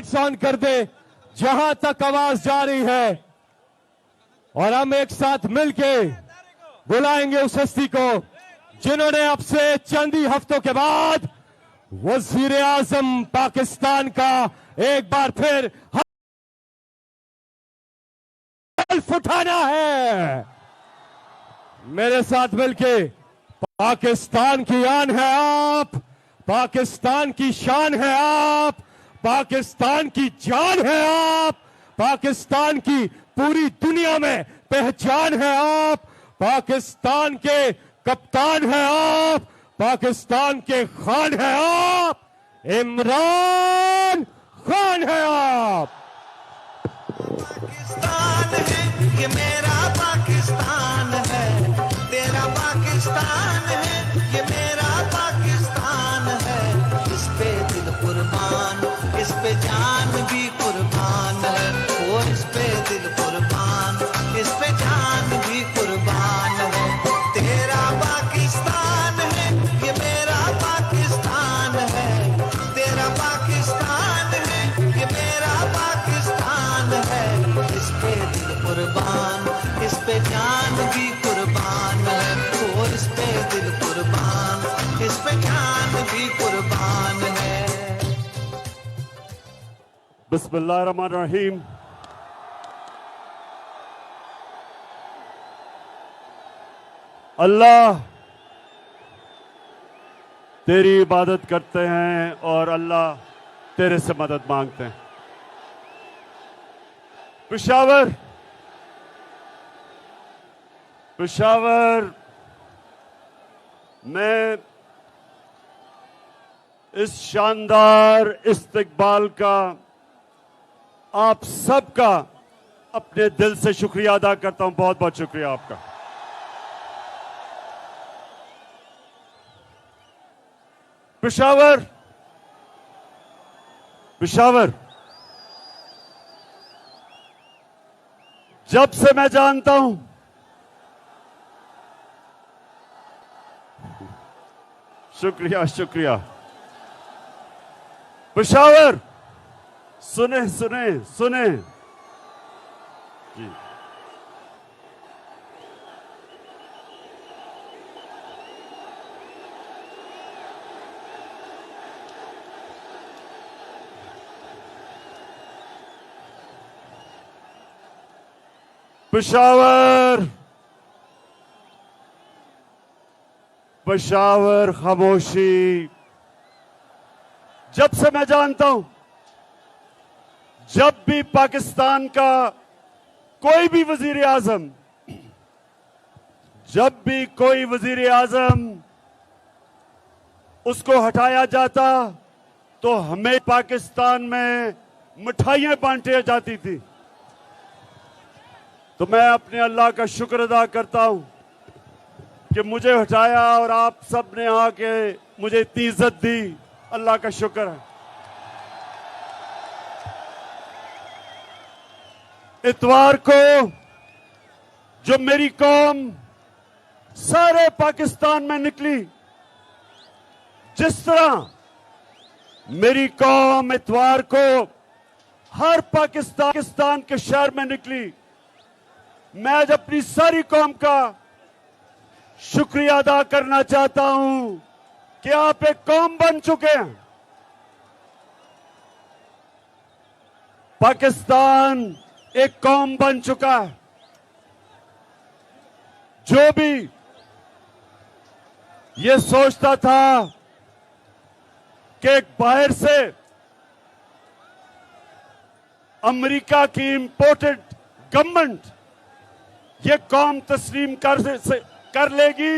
Lights on कर दे जहां तक आवाज जा रही है, और हम एक साथ मिलके बुलाएंगे उस हस्ती को जिन्होंने अब से चंद ही हफ्तों के बाद वजीर आजम पाकिस्तान का एक बार फिर हल्फ उठाना है। मेरे साथ मिलके पाकिस्तान की आन है आप, पाकिस्तान की शान है आप, पाकिस्तान की जान है आप, पाकिस्तान की पूरी दुनिया में पहचान है आप, पाकिस्तान के कप्तान है आप, पाकिस्तान के खान है आप, इमरान खान है आप। पाकिस्तान है ये मेरा पाकिस्तान है, तेरा पाकिस्तान है ये मेरा पाकिस्तान है। इस पे दिल कुर्बान, इस पे जान भी कुर्बान है, और इस पे दिल कुर्बान, इस पे जान भी कुर्बान है। तेरा पाकिस्तान है ये मेरा पाकिस्तान है, तेरा पाकिस्तान है ये मेरा पाकिस्तान है। इस पे दिल कुर्बान, इस पे जान भी कुर्बान है, और इस पे दिल कुर्बान, इस पे जान भी कुर्बान है। बिस्मिल्लाहिर्रहमानिर्रहीम। अल्लाह तेरी इबादत करते हैं और अल्लाह तेरे से मदद मांगते हैं। पेशावर में इस शानदार इस्तकबाल का आप सबका अपने दिल से शुक्रिया अदा करता हूं। बहुत बहुत शुक्रिया आपका। पेशावर जब से मैं जानता हूं, शुक्रिया। पेशावर सुने जी। पेशावर खामोशी। जब से मैं जानता हूं, जब भी पाकिस्तान का कोई भी वजीर आजम, जब भी कोई वजीर आजम उसको हटाया जाता तो हमें पाकिस्तान में मिठाइयां बांटी जाती थी। तो मैं अपने अल्लाह का शुक्र अदा करता हूं कि मुझे हटाया और आप सब ने आके मुझे इतनी इज्जत दी। अल्लाह का शुक्र है। इतवार को जो मेरी कौम सारे पाकिस्तान में निकली, जिस तरह मेरी कौम इतवार को हर पाकिस्तान के शहर में निकली, मैं आज अपनी सारी कौम का शुक्रिया अदा करना चाहता हूं कि आप एक कौम बन चुके हैं। पाकिस्तान एक कौम बन चुका है। जो भी ये सोचता था कि एक बाहर से अमेरिका की इंपोर्टेड गवर्नमेंट ये कौम तस्लीम कर लेगी,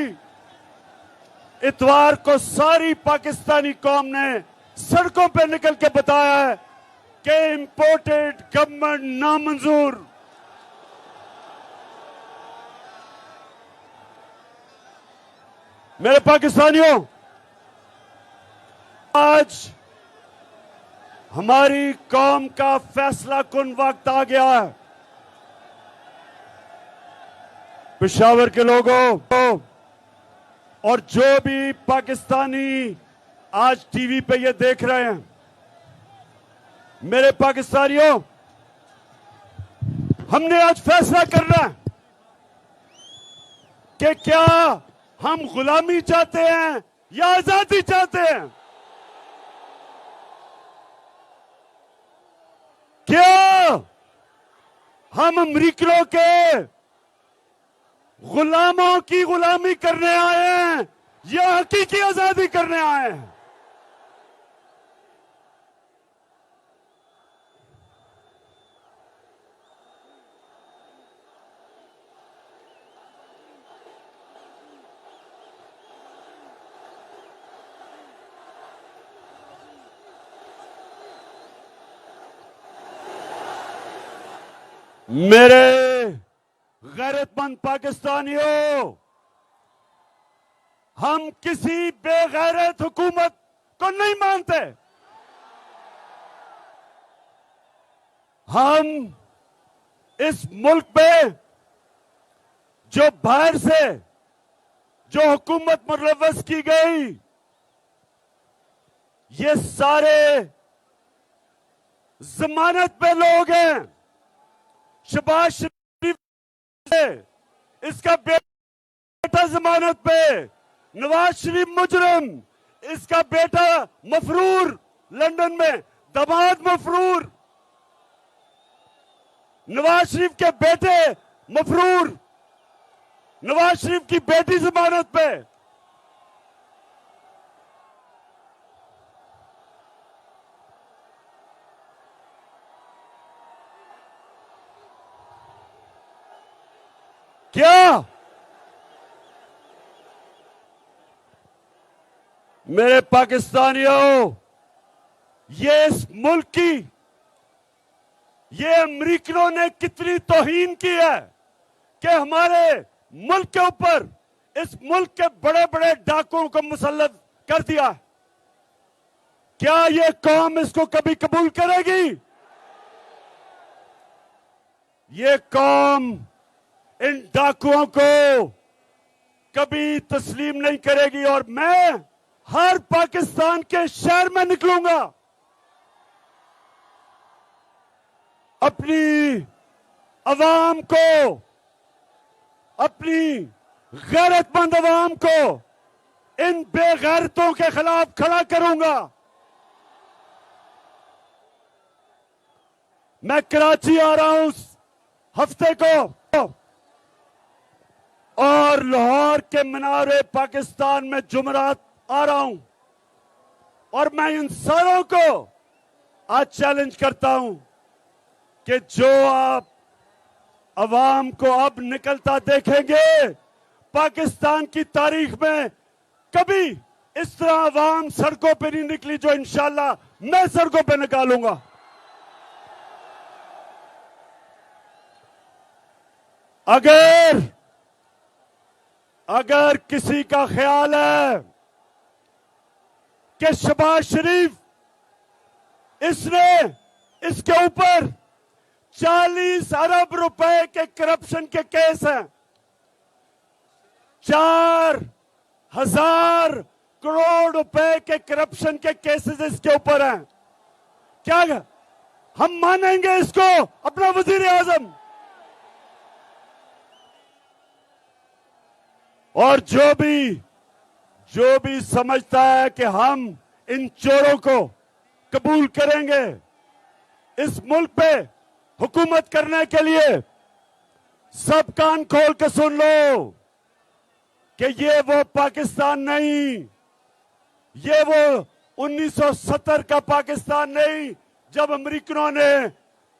इतवार को सारी पाकिस्तानी कौम ने सड़कों पर निकल के बताया है कि इंपोर्टेड गवर्नमेंट नामंजूर। मेरे पाकिस्तानियों, आज हमारी कौम का फैसला कुन वक्त आ गया है। पेशावर के लोगों और जो भी पाकिस्तानी आज टीवी पे ये देख रहे हैं, मेरे पाकिस्तानियों, हमने आज फैसला करना है कि क्या हम गुलामी चाहते हैं या आजादी चाहते हैं। क्या हम अमरीकियों के गुलामों की गुलामी करने आए हैं या हकीकी आजादी करने आए हैं। मेरे गैरतमंद पाकिस्तानियों, हम किसी बेगैरत हुकूमत को नहीं मानते। हम इस मुल्क में जो बाहर से जो हुकूमत मुलव्वस की गई, ये सारे जमानत पे लोग हैं। शहबाज शरीफ इसका बेटा जमानत पे, नवाज शरीफ मुजरिम, इसका बेटा मफरूर लंदन में, दामाद मफरूर, नवाज शरीफ के बेटे मफरूर, नवाज शरीफ की बेटी जमानत पे। क्या मेरे पाकिस्तानियों, ये इस मुल्क की, ये अमरीकियों ने कितनी तौहीन की है कि हमारे मुल्क के ऊपर, इस मुल्क के बड़े बड़े डाकुओं को मुसल्लत कर दिया। क्या ये कौम इसको कभी कबूल करेगी? ये कौम इन डाकुओं को कभी तस्लीम नहीं करेगी। और मैं हर पाकिस्तान के शहर में निकलूंगा, अपनी अवाम को, अपनी गैरतमंद अवाम को इन बेगैरतों के खिलाफ खड़ा करूंगा। मैं कराची आ रहा हूं इस हफ्ते को और लाहौर के मीनारे पाकिस्तान में जुमरात आ रहा हूं, और मैं इन सारों को आज चैलेंज करता हूं कि जो आप अवाम को अब निकलता देखेंगे, पाकिस्तान की तारीख में कभी इस तरह अवाम सड़कों पे नहीं निकली जो इंशाल्लाह मैं सड़कों पे निकालूंगा। अगर किसी का ख्याल है कि शहबाज शरीफ, इसने इसके ऊपर 40 अरब रुपए के करप्शन के केस हैं, 4,000 करोड़ रुपए के करप्शन के केसेस इसके ऊपर हैं, क्या हम मानेंगे इसको अपना वजीर आजम? और जो भी समझता है कि हम इन चोरों को कबूल करेंगे इस मुल्क पे हुकूमत करने के लिए, सब कान खोल के सुन लो कि ये वो पाकिस्तान नहीं, ये वो 1970 का पाकिस्तान नहीं जब अमरीकियों ने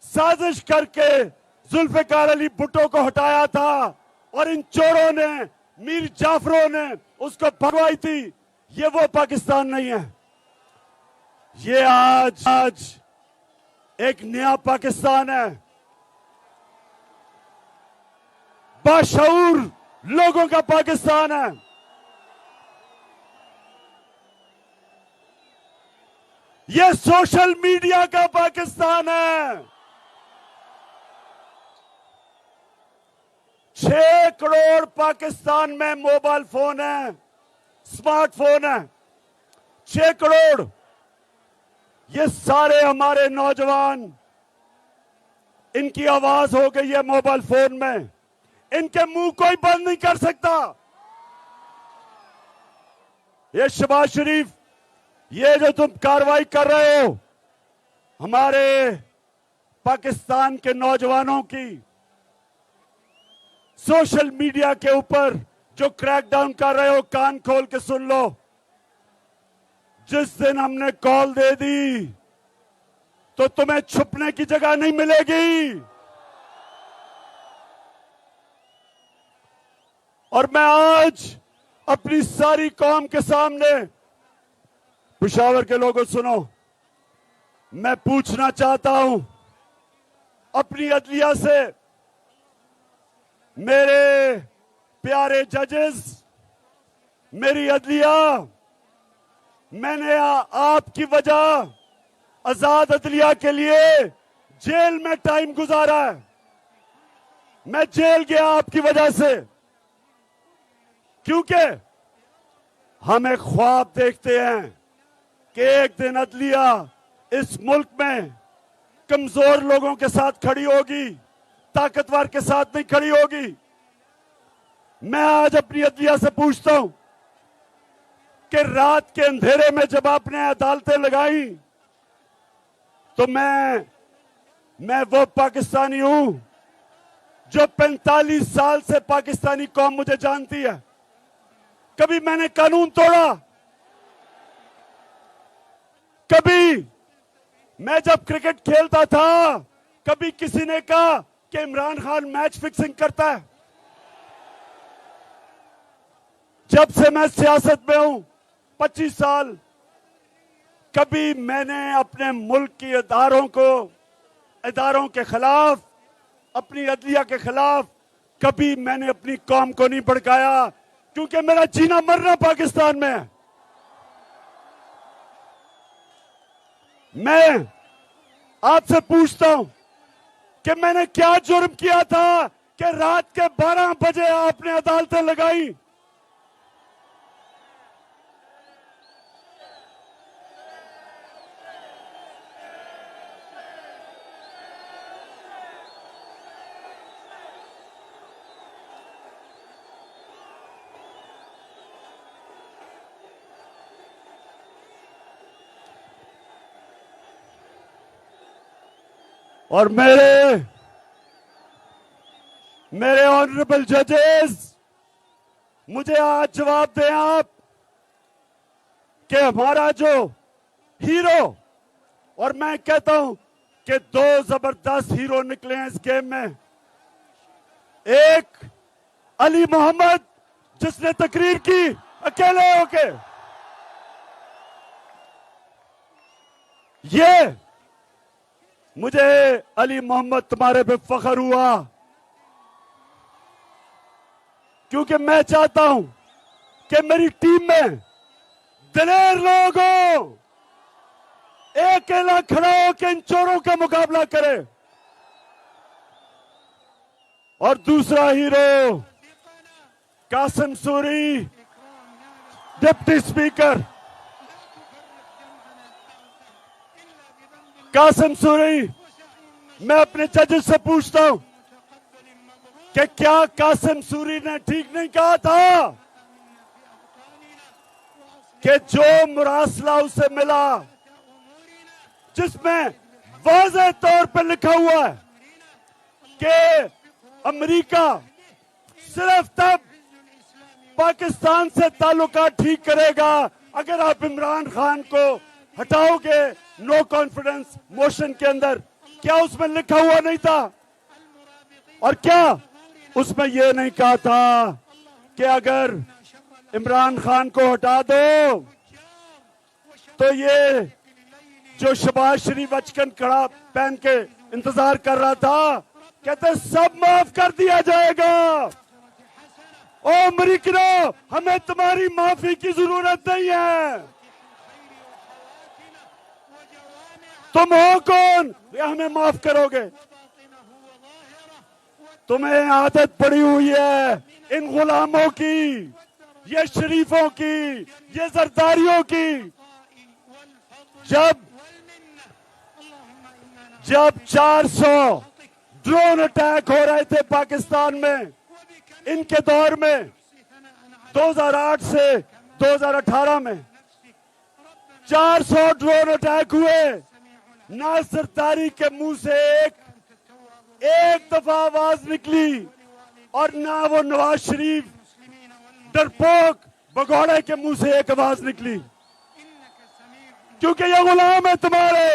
साजिश करके जुल्फिकार अली भुट्टो को हटाया था और इन चोरों ने, मीर जाफरों ने उसको भगवाई थी। ये वो पाकिस्तान नहीं है। ये आज एक नया पाकिस्तान है, बाशऊर लोगों का पाकिस्तान है। ये सोशल मीडिया का पाकिस्तान है। 6 करोड़ पाकिस्तान में मोबाइल फोन है, स्मार्टफोन है, 6 करोड़। ये सारे हमारे नौजवान, इनकी आवाज हो गई है मोबाइल फोन में, इनके मुंह कोई बंद नहीं कर सकता। ये शहबाज शरीफ, ये जो तुम कार्रवाई कर रहे हो हमारे पाकिस्तान के नौजवानों की, सोशल मीडिया के ऊपर जो क्रैकडाउन कर रहे हो, कान खोल के सुन लो। जिस दिन हमने कॉल दे दी तो तुम्हें छुपने की जगह नहीं मिलेगी। और मैं आज अपनी सारी कौम के सामने, पेशावर के लोगों सुनो, मैं पूछना चाहता हूं अपनी अदलिया से, मेरे प्यारे जजेस, मेरी अदलिया, मैंने आपकी वजह आजाद अदलिया के लिए जेल में टाइम गुजारा है। मैं जेल गया आपकी वजह से, क्योंकि हम एक ख्वाब देखते हैं कि एक दिन अदलिया इस मुल्क में कमजोर लोगों के साथ खड़ी होगी, ताकतवर के साथ नहीं खड़ी होगी। मैं आज अपनी अदलिया से पूछता हूं कि रात के अंधेरे में जब आपने अदालतें लगाई तो मैं वो पाकिस्तानी हूं जो 45 साल से पाकिस्तानी कौम मुझे जानती है। कभी मैंने कानून तोड़ा? कभी मैं जब क्रिकेट खेलता था कभी किसी ने कहा कि इमरान खान मैच फिक्सिंग करता है? जब से मैं सियासत में हूं 25 साल, कभी मैंने अपने मुल्क के इदारों के खिलाफ, अपनी अदलिया के खिलाफ कभी मैंने अपनी कौम को नहीं भड़काया, क्योंकि मेरा जीना मरना पाकिस्तान में है। मैं आपसे पूछता हूं कि मैंने क्या जुर्म किया था कि रात के 12 बजे आपने अदालतें लगाई? और मेरे ऑनरेबल जजेस, मुझे आज जवाब दें आप कि हमारा जो हीरो, और मैं कहता हूं कि 2 जबरदस्त हीरो निकले हैं इस गेम में। एक अली मोहम्मद, जिसने तकरीर की अकेले होके, ये मुझे अली मोहम्मद तुम्हारे पे फख्र हुआ, क्योंकि मैं चाहता हूं कि मेरी टीम में दिलेर लोग हो, अकेला खड़ा होकर इन चोरों का मुकाबला करे। और दूसरा hero Qasim Suri, deputy speaker Qasim Suri, मैं अपने जजेस से पूछता हूं कि क्या कासिम सूरी ने ठीक नहीं कहा था कि जो मुरासला उसे मिला, जिसमें वाज़ेह तौर पर लिखा हुआ है कि अमेरिका सिर्फ तब पाकिस्तान से ताल्लुकात ठीक करेगा अगर आप इमरान खान को हटाओगे नो कॉन्फिडेंस मोशन के अंदर? क्या उसमें लिखा हुआ नहीं था? और क्या उसमें यह नहीं कहा था कि अगर इमरान खान को हटा दो तो ये जो शहबाज शरीफ अचकन कड़ा पहन के इंतजार कर रहा था, कहते सब माफ कर दिया जाएगा। ओ अमेरिकनों, हमें तुम्हारी माफी की जरूरत नहीं है। तुम हो कौन या हमें माफ करोगे? तुम्हें आदत पड़ी हुई है इन गुलामों की, ये शरीफों की, ये जरदारियों की। जब 400 ड्रोन अटैक हो रहे थे पाकिस्तान में, इनके दौर में 2008 से 2018 में 400 ड्रोन अटैक हुए, नासिर तारिक के मुंह से एक दफा आवाज निकली और ना वो नवाज शरीफ डरपोक भगौड़े के मुंह से एक आवाज निकली, क्योंकि ये गुलाम है तुम्हारे,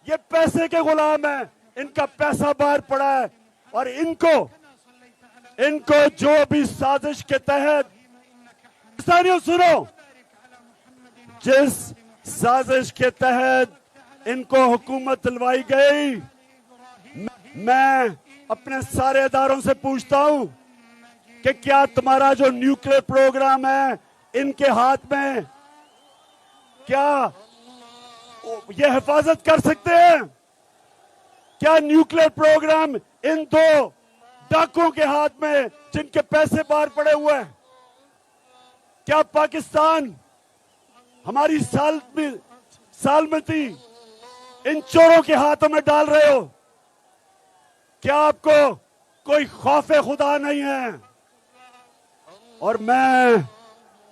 ये पैसे के गुलाम है, इनका पैसा बाहर पड़ा है और इनको जो भी साजिश के तहत, सारियों सुनो, जिस साजिश के तहत इनको हुकूमत दिलवाई गई, मैं अपने सारे इदारों से पूछता हूं कि क्या तुम्हारा जो न्यूक्लियर प्रोग्राम है इनके हाथ में, क्या ये हिफाजत कर सकते हैं? क्या न्यूक्लियर प्रोग्राम इन दो डाकुओं के हाथ में जिनके पैसे बाहर पड़े हुए हैं? क्या पाकिस्तान हमारी सालमती इन चोरों के हाथों में डाल रहे हो? क्या आपको कोई खौफे खुदा नहीं है? और मैं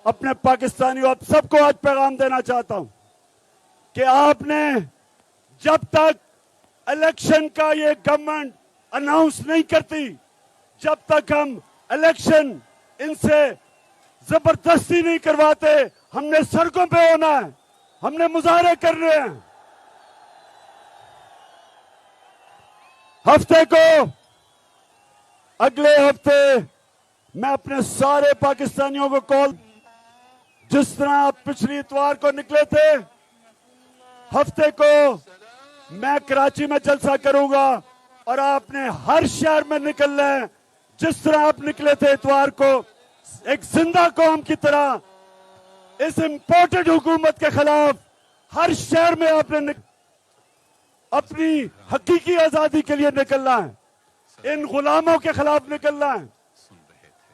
अपने पाकिस्तानियों आप सबको आज पैगाम देना चाहता हूं कि आपने जब तक इलेक्शन का ये गवर्नमेंट अनाउंस नहीं करती, जब तक हम इलेक्शन इनसे जबरदस्ती नहीं करवाते, हमने सड़कों पे होना है, हमने मुजाहरे करने हैं। हफ्ते को, अगले हफ्ते मैं अपने सारे पाकिस्तानियों को कॉल, जिस तरह आप पिछली इतवार को निकले थे, हफ्ते को मैं कराची में जलसा करूंगा और आपने हर शहर में निकलना है, जिस तरह आप निकले थे इतवार को, एक जिंदा कौम की तरह इस इंपोर्टेड हुकूमत के खिलाफ हर शहर में आपने अपनी हकीकी आजादी के लिए निकलना है, इन गुलामों के खिलाफ निकलना है,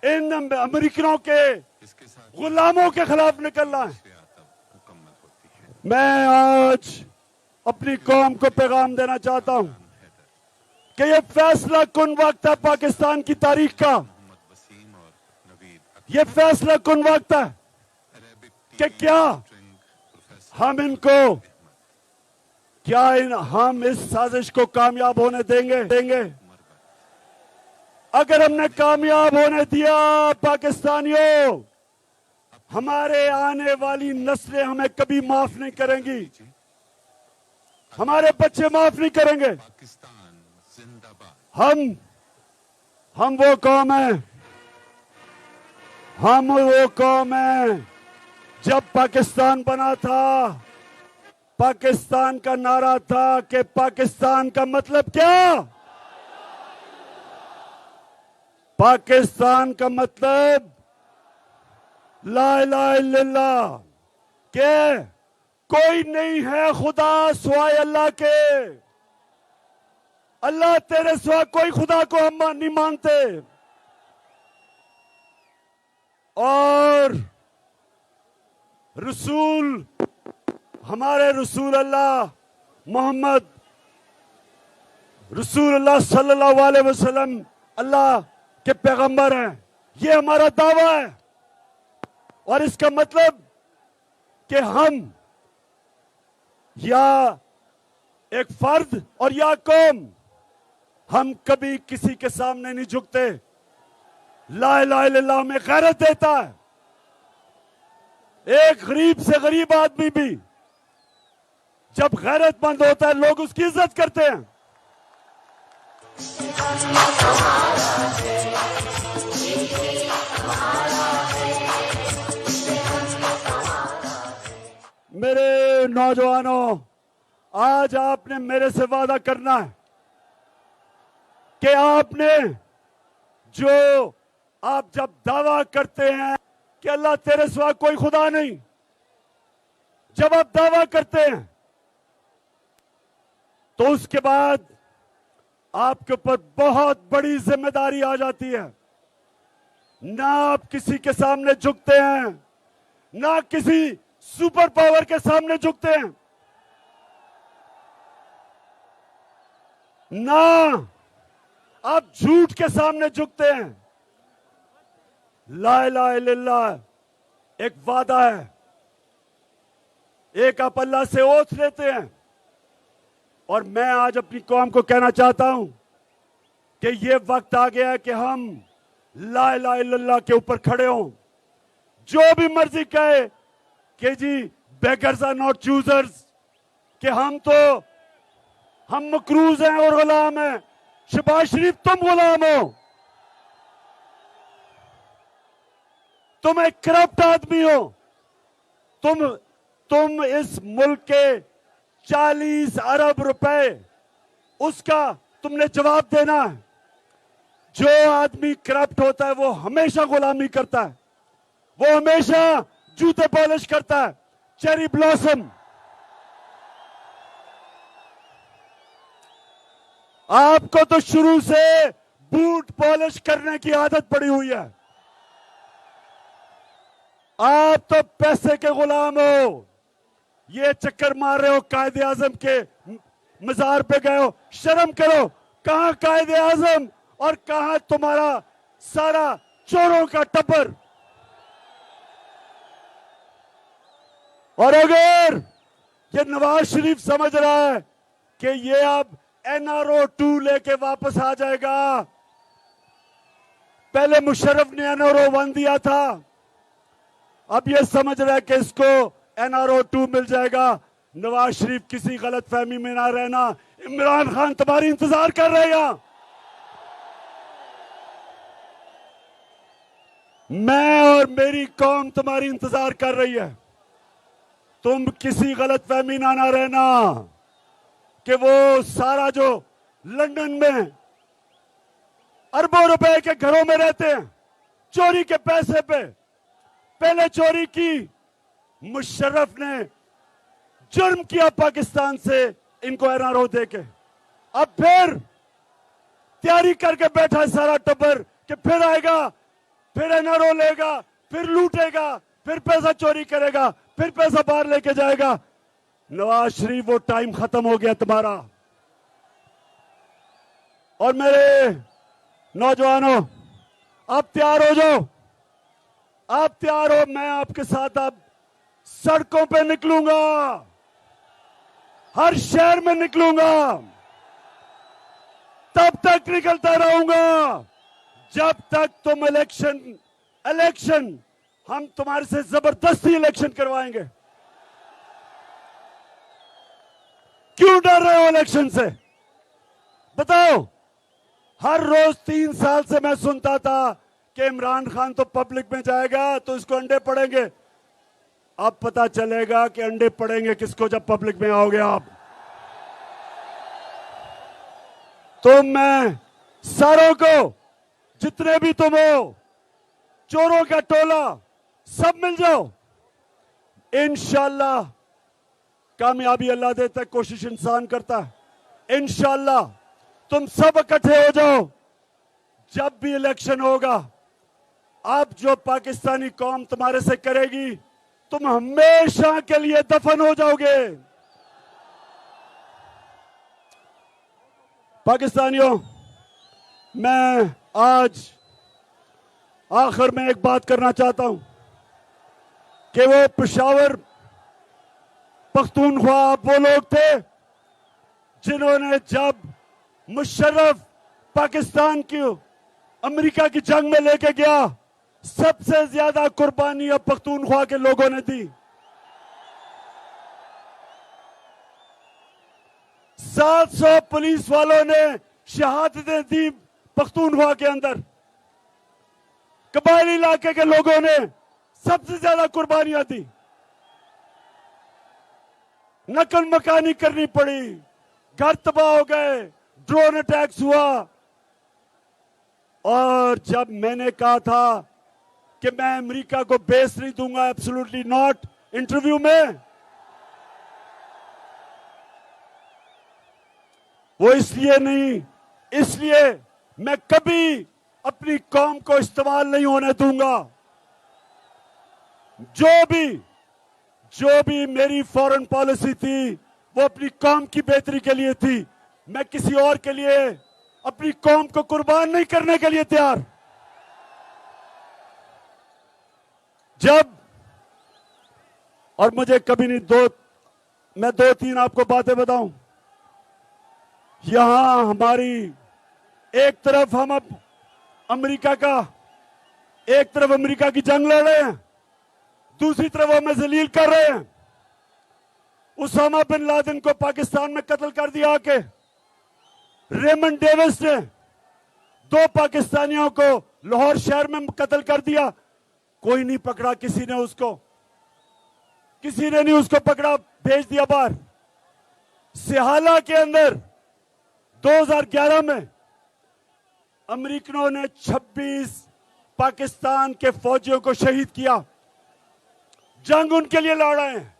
इन अमेरिकनों के गुलामों के खिलाफ निकलना है। मैं आज अपनी कौम को पैगाम देना चाहता हूं कि ये फैसला कुन वक्त है पाकिस्तान की तारीख का, ये फैसला कुन वक्त है कि क्या हम हम इस साजिश को कामयाब होने देंगे? अगर हमने कामयाब होने दिया पाकिस्तानियों, हमारे आने वाली नस्लें हमें कभी माफ नहीं करेंगी, हमारे बच्चे माफ नहीं करेंगे। हम वो कौम है, जब पाकिस्तान बना था, पाकिस्तान का नारा था कि पाकिस्तान का मतलब क्या? पाकिस्तान का मतलब ला इलाहा इल्लल्लाह, के कोई नहीं है खुदा सिवाय अल्लाह के, अल्लाह तेरे सिवा कोई खुदा को हम नहीं मानते। और रसूल, हमारे रसूल अल्लाह मोहम्मद रसूल अल्लाह सल्लल्लाहु अलैहि वसल्लम अल्लाह के पैगंबर हैं, ये हमारा दावा है। और इसका मतलब कि हम या एक फर्द और या कौम, हम कभी किसी के सामने नहीं झुकते। ला इलाहा इल्लल्लाह में गैरत देता है। एक गरीब से गरीब आदमी भी जब गैरतमंद होता है, लोग उसकी इज्जत करते हैं। मेरे नौजवानों, आज आपने मेरे से वादा करना है कि आपने आप जब दावा करते हैं कि अल्लाह तेरे सिवा कोई खुदा नहीं, जब आप दावा करते हैं तो उसके बाद आपके ऊपर बहुत बड़ी जिम्मेदारी आ जाती है। ना आप किसी के सामने झुकते हैं, ना किसी सुपर पावर के सामने झुकते हैं। ना आप झूठ के सामने झुकते हैं। ला इलाहा इल्लल्लाह एक वादा है, एक आप अल्लाह से ओथ लेते हैं। और मैं आज अपनी कौम को कहना चाहता हूं कि ये वक्त आ गया है कि हम ला इलाहा इल्लल्लाह के ऊपर खड़े हों। जो भी मर्जी कहे कि जी बेगर्स आर नॉट चूजर्स, कि हम मकरूज हैं और गुलाम हैं। शहबाज शरीफ तुम गुलाम हो, तुम एक करप्ट आदमी हो। तुम इस मुल्क के 40 अरब रुपए उसका तुमने जवाब देना है। जो आदमी करप्ट होता है वो हमेशा गुलामी करता है, वो हमेशा जूते पॉलिश करता है। चेरी ब्लॉसम, आपको तो शुरू से बूट पॉलिश करने की आदत पड़ी हुई है। आप तो पैसे के गुलाम हो। ये चक्कर मार रहे हो कायदे आजम के मजार पे गए हो, शर्म करो। कहां कायदे आजम और कहां तुम्हारा सारा चोरों का टब्बर। और अगर ये नवाज शरीफ समझ रहा है कि ये अब NRO 2 लेके वापस आ जाएगा, पहले मुशर्रफ ने NRO 1 दिया था, अब ये समझ रहा है कि इसको NRO 2 मिल जाएगा। नवाज शरीफ किसी गलत फहमी में ना रहना, इमरान खान तुम्हारी इंतजार कर रहे हैं। मैं और मेरी कौम तुम्हारी इंतजार कर रही है। तुम किसी गलत फहमी ना रहना कि वो सारा जो लंदन में अरबों रुपए के घरों में रहते हैं चोरी के पैसे पे, पहले चोरी की, मुशर्रफ ने जुर्म किया पाकिस्तान से इनको NRO देके, अब फिर तैयारी करके बैठा है सारा टब्बर कि फिर आएगा, फिर NRO लेगा, फिर लूटेगा, फिर पैसा चोरी करेगा, फिर पैसा बाहर लेके जाएगा। नवाज शरीफ वो टाइम खत्म हो गया तुम्हारा। और मेरे नौजवानों, आप तैयार हो जाओ, आप तैयार हो। मैं आपके साथ अब सड़कों पे निकलूंगा, हर शहर में निकलूंगा, तब तक निकलता रहूंगा जब तक तुम इलेक्शन हम तुम्हारे से जबरदस्ती इलेक्शन करवाएंगे। क्यों डर रहे हो इलेक्शन से? बताओ। हर रोज 3 साल से मैं सुनता था कि इमरान खान तो पब्लिक में जाएगा तो इसको अंडे पड़ेंगे। अब पता चलेगा कि अंडे पड़ेंगे किसको जब पब्लिक में आओगे आप। तो मैं सारों को, जितने भी तुम हो, चोरों का टोला, सब मिल जाओ। इंशाल्लाह कामयाबी अल्लाह देता है, कोशिश इंसान करता है। इंशाल्लाह तुम सब इकट्ठे हो जाओ। जब भी इलेक्शन होगा, अब जो पाकिस्तानी कौम तुम्हारे से करेगी, तुम हमेशा के लिए दफन हो जाओगे। पाकिस्तानियों, मैं आज आखिर में एक बात करना चाहता हूं कि वो पेशावर पख्तूनख्वा वो लोग थे जिन्होंने जब मुशर्रफ पाकिस्तान की अमेरिका की जंग में लेके गया, सबसे ज्यादा कुर्बानी अब पख्तूनख्वा के लोगों ने दी। 700 पुलिस वालों ने शहादतें दी पख्तूनख्वा के अंदर। कबायली इलाके के लोगों ने सबसे ज्यादा कुर्बानियां दी। नकल मकानी करनी पड़ी, घर तबाह हो गए, ड्रोन अटैक्स हुआ। और जब मैंने कहा था कि मैं अमेरिका को बेस नहीं दूंगा, एब्सोल्युटली नॉट, इंटरव्यू में, वो इसलिए नहीं, इसलिए मैं कभी अपनी कौम को इस्तेमाल नहीं होने दूंगा। जो भी मेरी फॉरेन पॉलिसी थी वो अपनी कौम की बेहतरी के लिए थी। मैं किसी और के लिए अपनी कौम को कुर्बान नहीं करने के लिए तैयार। जब और मुझे कभी नहीं मैं दो तीन आपको बातें बताऊं। यहां हमारी एक तरफ हम अब एक तरफ अमेरिका की जंग लड़ रहे हैं, दूसरी तरफ हमें जलील कर रहे हैं। उसामा बिन लादेन को पाकिस्तान में कत्ल कर दिया आके। रेमंड डेविस ने 2 पाकिस्तानियों को लाहौर शहर में कत्ल कर दिया। कोई नहीं पकड़ा, किसी ने नहीं उसको पकड़ा, भेज दिया बाहर। सिहाला के अंदर 2011 में अमेरिकनों ने 26 पाकिस्तान के फौजियों को शहीद किया। जंग उनके लिए लड़ रहे हैं,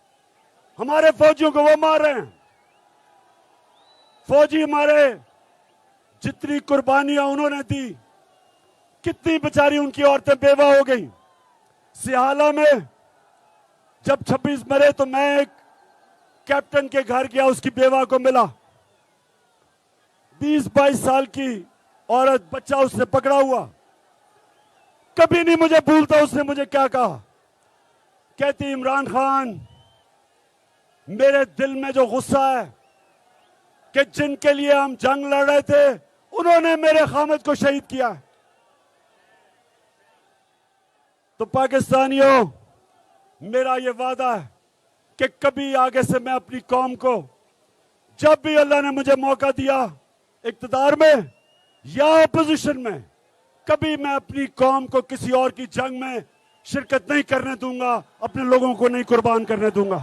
हमारे फौजियों को वो मार रहे हैं। फौजी हमारे जितनी कुर्बानियां उन्होंने दी, कितनी बेचारी उनकी औरतें बेवा हो गई। सिहाला में जब 26 मरे तो मैं एक कैप्टन के घर गया, उसकी बेवा को मिला। 20-22 साल की औरत, बच्चा उसने पकड़ा हुआ। कभी नहीं मुझे भूलता उसने मुझे क्या कहा। कहती, इमरान खान, मेरे दिल में जो गुस्सा है कि जिनके लिए हम जंग लड़ रहे थे उन्होंने मेरे खामद को शहीद किया। तो पाकिस्तानियों, मेरा ये वादा है कि कभी आगे से मैं अपनी कौम को, जब भी अल्लाह ने मुझे मौका दिया इक्तदार में या अपोजिशन में, कभी मैं अपनी कौम को किसी और की जंग में शिरकत नहीं करने दूंगा, अपने लोगों को नहीं कुर्बान करने दूंगा।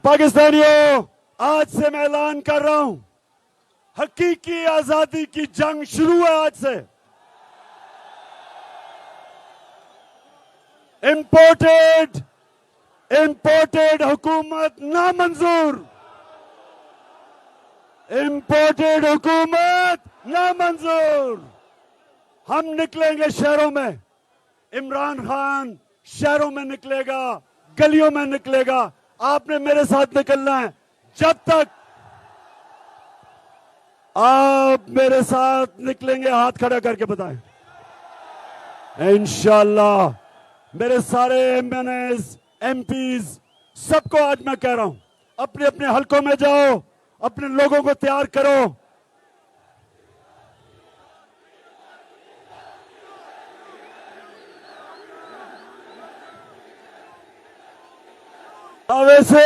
पाकिस्तानियों, आज से मैं ऐलान कर रहा हूं, हकीकी आजादी की जंग शुरू है आज से। इंपोर्टेड हुकूमत नामंजूर। इंपोर्टेड हुकूमत नामंजूर। हम निकलेंगे शहरों में, इमरान खान शहरों में निकलेगा, गलियों में निकलेगा। आपने मेरे साथ निकलना है। जब तक आप मेरे साथ निकलेंगे, हाथ खड़ा करके बताएं। इंशाअल्लाह मेरे सारे एमएनएस, एमपीज, सबको आज मैं कह रहा हूं, अपने अपने हलकों में जाओ, अपने लोगों को तैयार करो। वैसे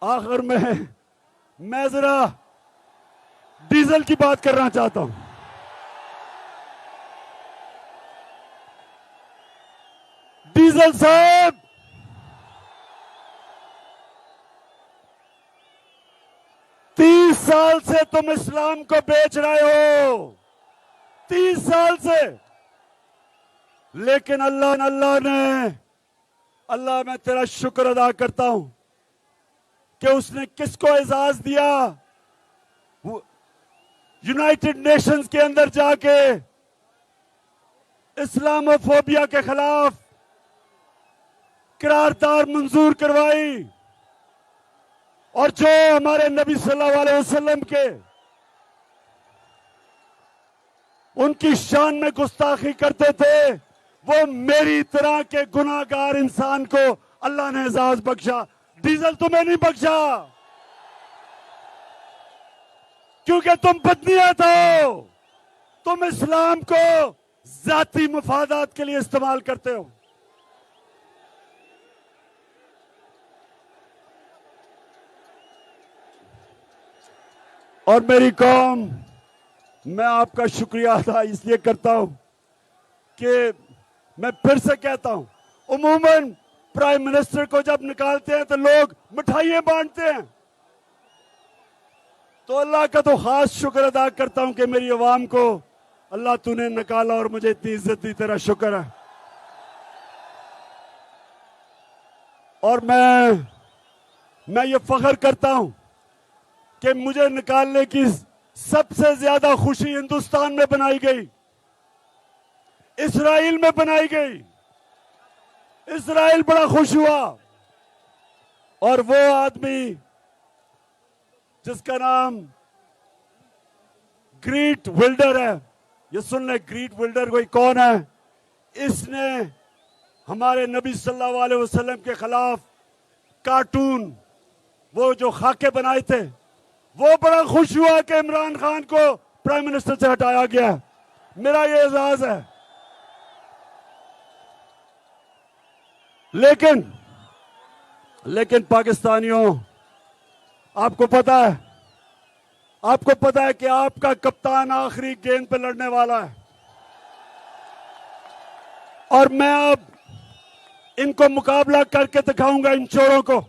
आखिर में मैं जरा डीजल की बात करना चाहता हूं। डीजल साहब, साल से तुम इस्लाम को बेच रहे हो, 30 साल से। लेकिन अल्लाह मैं तेरा शुक्र अदा करता हूं कि उसने किसको एजाज दिया, यूनाइटेड नेशंस के अंदर जाके इस्लामोफोबिया के खिलाफ करारदाद मंजूर करवाई। और जो हमारे नबी सल्लल्लाहु अलैहि वसल्लम के उनकी शान में गुस्ताखी करते थे, वो मेरी तरह के गुनाहगार इंसान को अल्लाह ने एजाज बख्शा। डीजल तुम्हें नहीं बख्शा, क्योंकि तुम बदनीयत हो। तुम इस्लाम को जाती मफादात के लिए इस्तेमाल करते हो। और मेरी कौम, मैं आपका शुक्रिया अदा इसलिए करता हूं कि मैं फिर से कहता हूं, उमूमन प्राइम मिनिस्टर को जब निकालते हैं तो लोग मिठाइयां बांटते हैं, तो अल्लाह का तो खास शुक्र अदा करता हूं कि मेरी अवाम को अल्लाह तूने निकाला और मुझे इतनी इज्जत दी, तेरा शुक्र है। और मैं ये फख्र करता हूं कि मुझे निकालने की सबसे ज्यादा खुशी हिंदुस्तान में बनाई गई, इस्राइल में बनाई गई, इजराइल बड़ा खुश हुआ और वो आदमी जिसका नाम ग्रीट विल्डर है, ये सुन ले, ग्रीट विल्डर कोई कौन है? इसने हमारे नबी सल्लल्लाहु अलैहि वसल्लम के खिलाफ कार्टून, वो जो खाके बनाए थे, वो बड़ा खुश हुआ कि इमरान खान को प्राइम मिनिस्टर से हटाया गया। मेरा ये एजाज है। लेकिन पाकिस्तानियों, आपको पता है कि आपका कप्तान आखिरी गेंद पे लड़ने वाला है और मैं अब इनको मुकाबला करके दिखाऊंगा, इन चोरों को।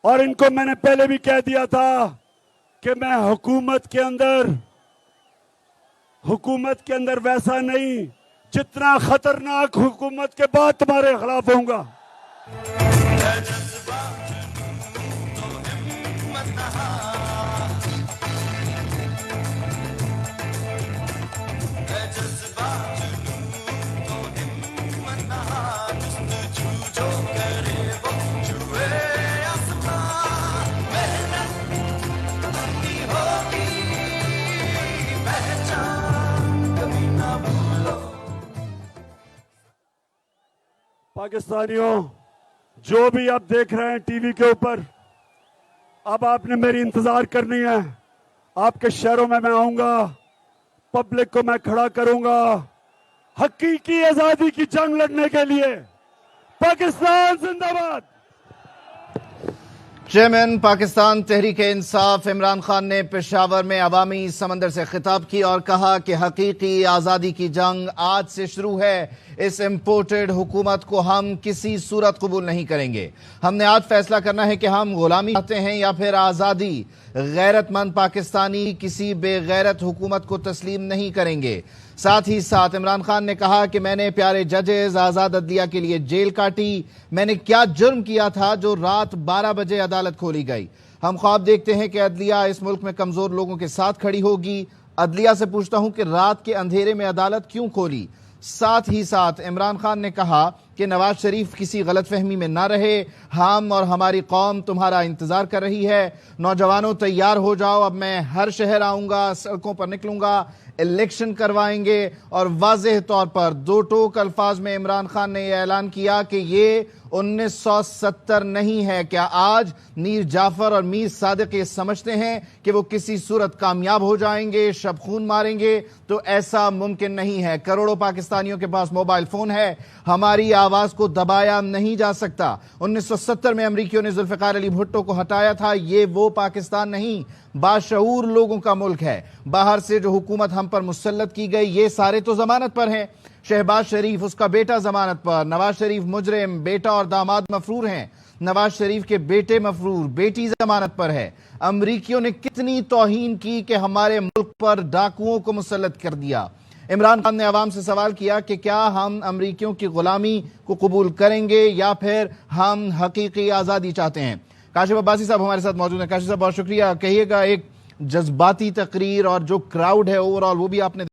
और इनको मैंने पहले भी कह दिया था कि मैं हुकूमत के अंदर वैसा नहीं, जितना खतरनाक हुकूमत के बाद तुम्हारे खिलाफ होऊंगा। पाकिस्तानियों, जो भी आप देख रहे हैं टीवी के ऊपर, अब आपने मेरी इंतजार करनी है। आपके शहरों में मैं आऊंगा, पब्लिक को मैं खड़ा करूंगा हकीकी आजादी की जंग लड़ने के लिए। पाकिस्तान जिंदाबाद। चेयरमैन पाकिस्तान तहरीक-ए-इंसाफ इमरान खान ने पेशावर में अवामी समंदर से खिताब किया और कहा कि हकीकी आज़ादी की जंग आज से शुरू है। इस इम्पोर्टेड हुकूमत को हम किसी सूरत कबूल नहीं करेंगे। हमने आज फैसला करना है कि हम गुलामी चाहते हैं या फिर आज़ादी। गैरतमंद पाकिस्तानी किसी बेगैरत हुकूमत को तस्लीम नहीं करेंगे। साथ ही साथ इमरान खान ने कहा कि मैंने प्यारे जजेस, आज़ाद अदलिया के लिए जेल काटी। मैंने क्या जुर्म किया था जो रात 12 बजे अदालत खोली गई। हम ख्वाब देखते हैं कि अदलिया इस मुल्क में कमजोर लोगों के साथ खड़ी होगी। अदलिया से पूछता हूं कि रात के अंधेरे में अदालत क्यों खोली। साथ ही साथ इमरान खान ने कहा कि नवाज शरीफ किसी गलतफहमी में ना रहे। हम और हमारी कौम तुम्हारा इंतजार कर रही है। नौजवानों, तैयार हो जाओ। अब मैं हर शहर आऊंगा, सड़कों पर निकलूंगा, इलेक्शन करवाएंगे। और वाज़ेह तौर पर दो टोक अल्फाज में इमरान खान ने यह ऐलान किया कि ये 1970 नहीं है। क्या आज मीर जाफर और मीर सादिक ये समझते हैं कि वो किसी सूरत कामयाब हो जाएंगे, शब खून मारेंगे? तो ऐसा मुमकिन नहीं है। करोड़ों पाकिस्तानियों के पास मोबाइल फोन है। हमारी आवाज को दबाया नहीं जा सकता। 1970 में अमरीकियों ने जुल्फिकार अली भुट्टो को हटाया था। ये वो पाकिस्तान नहीं, बाशऊर लोगों का मुल्क है। बाहर से जो हुकूमत हम पर मुसल्लत की गई, ये सारे तो जमानत पर हैं। शहबाज शरीफ, उसका बेटा जमानत पर। नवाज शरीफ मुजरिम, बेटा और दामाद मफरूर हैं। नवाज शरीफ के बेटे मफरूर, बेटी जमानत पर है। अमरीकियों ने कितनी तौहीन की कि हमारे मुल्क पर डाकुओं को मुसल्लत कर दिया। इमरान खान ने अवाम से सवाल किया कि क्या हम अमरीकियों की गुलामी को कबूल करेंगे या फिर हम हकीकी आज़ादी चाहते हैं। काशिफ अब्बासी साहब हमारे साथ मौजूद हैं। काशिफ साहब, बहुत शुक्रिया। कहिएगा, एक जज्बाती तकरीर और जो क्राउड है ओवरऑल, वो भी आपने